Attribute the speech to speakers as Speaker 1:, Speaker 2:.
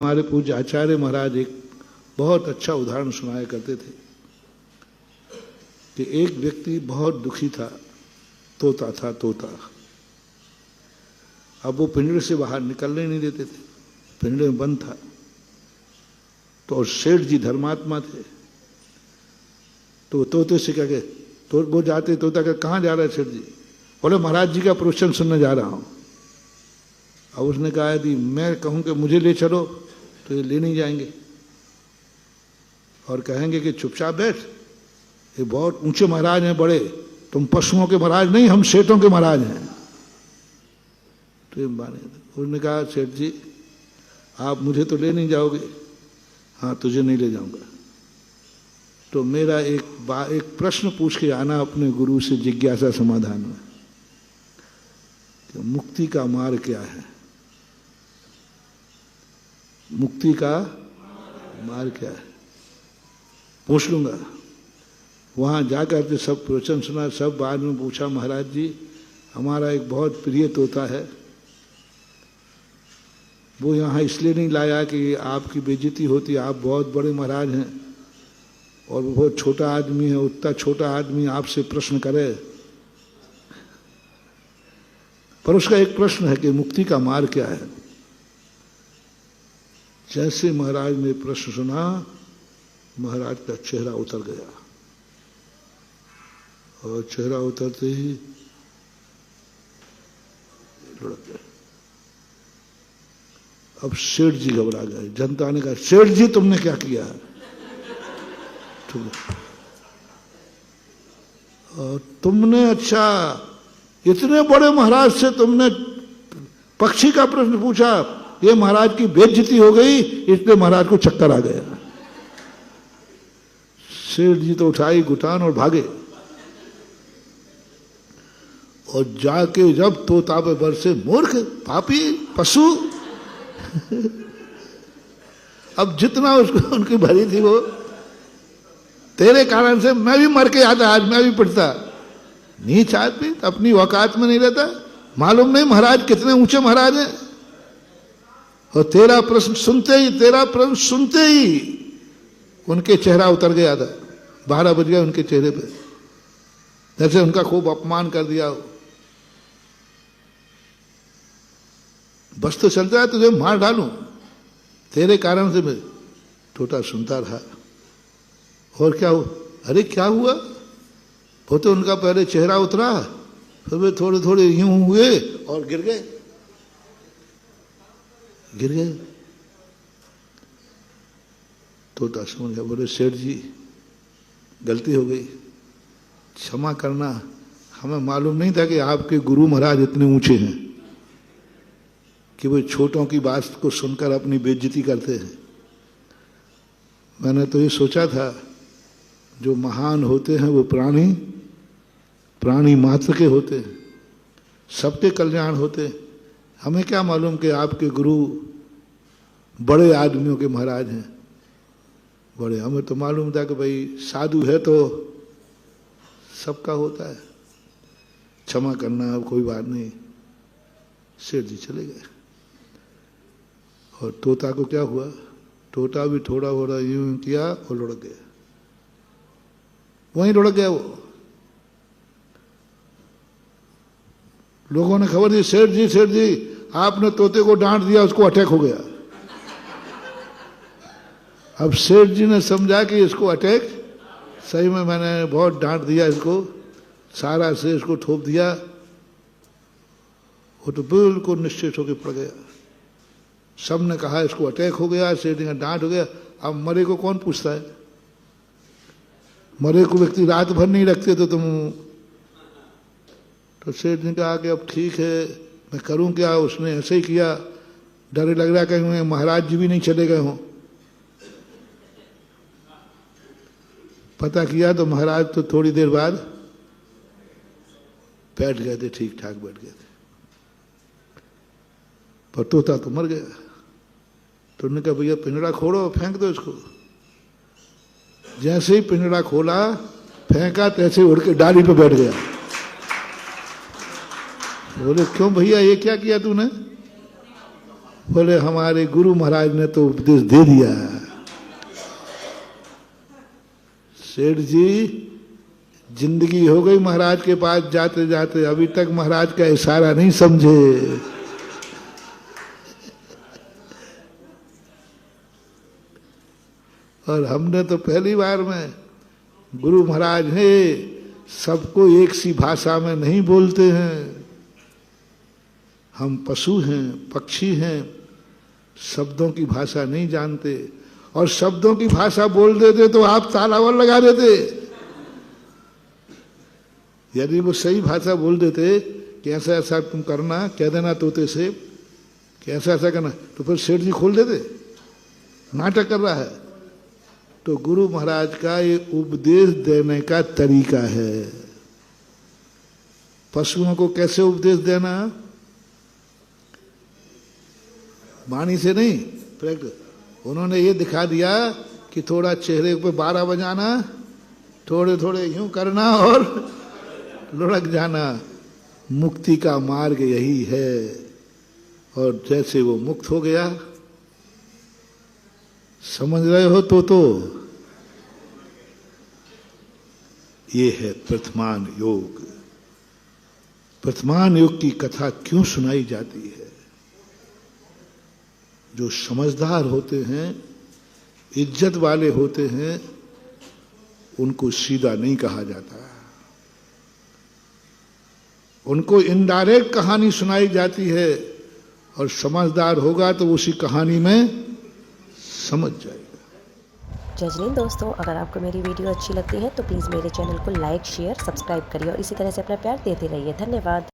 Speaker 1: हमारे पूज्य आचार्य महाराज एक बहुत अच्छा उदाहरण सुनाया करते थे कि एक व्यक्ति बहुत दुखी था, तोता था तोता। अब वो पिंजरे से बाहर निकलने नहीं देते ते, पिंजरे में बंद था। तो और सेठ जी धर्मात्मा थे, तो तोते से क्या कहे, तो वो जाते, तोता का कहाँ जा रहा है सेठ जी? बोले महाराज जी का प्रवचन सुनने जा रहा हूँ। अब उसने कहा यदि मैं कहूँ कि मुझे ले चलो तो ये ले नहीं जाएंगे और कहेंगे कि चुपचाप बैठ, ये बहुत ऊंचे महाराज हैं बड़े, तुम पशुओं के महाराज नहीं, हम सेठों के महाराज हैं। तो ये माने, उसने कहा सेठ जी आप मुझे तो ले नहीं जाओगे, हाँ तुझे नहीं ले जाऊंगा, तो मेरा एक प्रश्न पूछ के आना अपने गुरु से जिज्ञासा समाधान में, कि मुक्ति का मार्ग क्या है, मुक्ति का मार्ग क्या है, पूछ लूंगा। वहां जाकर के सब प्रवचन सुना, सब बाद में पूछा महाराज जी हमारा एक बहुत प्रिय तोता है, वो यहाँ इसलिए नहीं लाया कि आपकी बेइज्जती होती, आप बहुत बड़े महाराज हैं और वो बहुत छोटा आदमी है, उतना छोटा आदमी आपसे प्रश्न करे। पर उसका एक प्रश्न है कि मुक्ति का मार्ग क्या है। जैसे महाराज ने प्रश्न सुना, महाराज का चेहरा उतर गया और चेहरा उतरते ही लुढ़क गए। अब सेठ जी घबरा गए। जनता ने कहा सेठ जी तुमने क्या किया? और तुमने अच्छा इतने बड़े महाराज से तुमने पक्षी का प्रश्न पूछा, ये महाराज की बेइज्जती हो गई, इसलिए महाराज को चक्कर आ गया। सेठ जी तो उठाई घुटान और भागे और जाके जब तोता पे बरसे, मूर्ख पापी पशु। अब जितना उसको उनकी भरी थी वो, तेरे कारण से मैं भी मर के आता, आज मैं भी पिटता। नीच आदमी अपनी औकात में नहीं रहता, मालूम नहीं महाराज कितने ऊंचे महाराज हैं। और तेरा प्रश्न सुनते ही उनके चेहरा उतर गया था, 12 बज गया उनके चेहरे पे, जैसे उनका खूब अपमान कर दिया हो। बस तो चलता है, तुझे मार डालूं, तेरे कारण से मैं। तोता सुनता रहा। और क्या हुआ? अरे क्या हुआ? वो तो उनका पहले चेहरा उतरा, फिर वे थोड़े थोड़े यूं हुए और गिर गए। तोता समझ गया, बोले सेठ जी गलती हो गई, क्षमा करना, हमें मालूम नहीं था कि आपके गुरु महाराज इतने ऊंचे हैं कि वो छोटों की बात को सुनकर अपनी बेइज्जती करते हैं। मैंने तो ये सोचा था जो महान होते हैं वो प्राणी मात्र के होते हैं, सबके कल्याण होते हैं। हमें क्या मालूम कि आपके गुरु बड़े आदमियों के महाराज हैं, बड़े। हमें तो मालूम था कि भाई साधु है तो सबका होता है, क्षमा करना, कोई बात नहीं। सेठ जी चले गए। और तोता को क्या हुआ? तोता भी थोड़ा यूं किया और लुढ़क गया, वहीं लुढ़क गया वो। लोगों ने खबर दी, सेठ जी आपने तोते को डांट दिया, उसको अटैक हो गया। अब सेठ जी ने समझा कि इसको अटैक, सही में मैंने बहुत डांट दिया इसको, सारा से इसको थोप दिया। वो तो बिल्कुल निश्चित होकर पड़ गया। सब ने कहा इसको अटैक हो गया, सेठ जी का डांट हो गया। अब मरे को कौन पूछता है? मरे को व्यक्ति रात भर नहीं रखते तो तुम। तो सेठ ने कहा कि अब ठीक है, मैं करूं क्या? उसने ऐसे ही किया। डर लग रहा कहीं महाराज जी भी नहीं चले गए हों। पता किया तो महाराज तो थोड़ी देर बाद बैठ गए थे, ठीक ठाक बैठ गए थे, पर तोता तो मर गया। तो उन्होंने कहा भैया पिंजरा खोलो, फेंक दो इसको। जैसे ही पिंजरा खोला, फेंका, तैसे उड़ के डाली पे बैठ गया। बोले क्यों भैया ये क्या किया तूने? बोले हमारे गुरु महाराज ने तो उपदेश दे दिया। सेठ जी जिंदगी हो गई महाराज के पास जाते जाते, अभी तक महाराज का इशारा नहीं समझे। और हमने तो पहली बार में, गुरु महाराज है सबको एक सी भाषा में नहीं बोलते हैं। हम पशु हैं, पक्षी हैं, शब्दों की भाषा नहीं जानते, और शब्दों की भाषा बोल देते तो आप ताला और लगा देते। यदि वो सही भाषा बोल देते कि ऐसा ऐसा तुम करना, कह देना तोते से कि ऐसा ऐसा करना, तो फिर सेठ जी खोल देते, नाटक कर रहा है। तो गुरु महाराज का ये उपदेश देने का तरीका है। पशुओं को कैसे उपदेश देना? वाणी से नहीं, उन्होंने ये दिखा दिया कि थोड़ा चेहरे पे 12 बजाना, थोड़े थोड़े यूं करना और लुढ़क जाना। मुक्ति का मार्ग यही है। और जैसे वो मुक्त हो गया, समझ रहे हो? तो ये है प्रथमान योग। प्रथमान योग की कथा क्यों सुनाई जाती है? जो समझदार होते हैं, इज्जत वाले होते हैं, उनको सीधा नहीं कहा जाता। उनको इनडायरेक्ट कहानी सुनाई जाती है, और समझदार होगा तो उसी कहानी में समझ जाएगा।
Speaker 2: जय हिंद दोस्तों, अगर आपको मेरी वीडियो अच्छी लगती है तो प्लीज़ मेरे चैनल को लाइक, शेयर, सब्सक्राइब करिए और इसी तरह से अपना प्यार देते रहिए। धन्यवाद।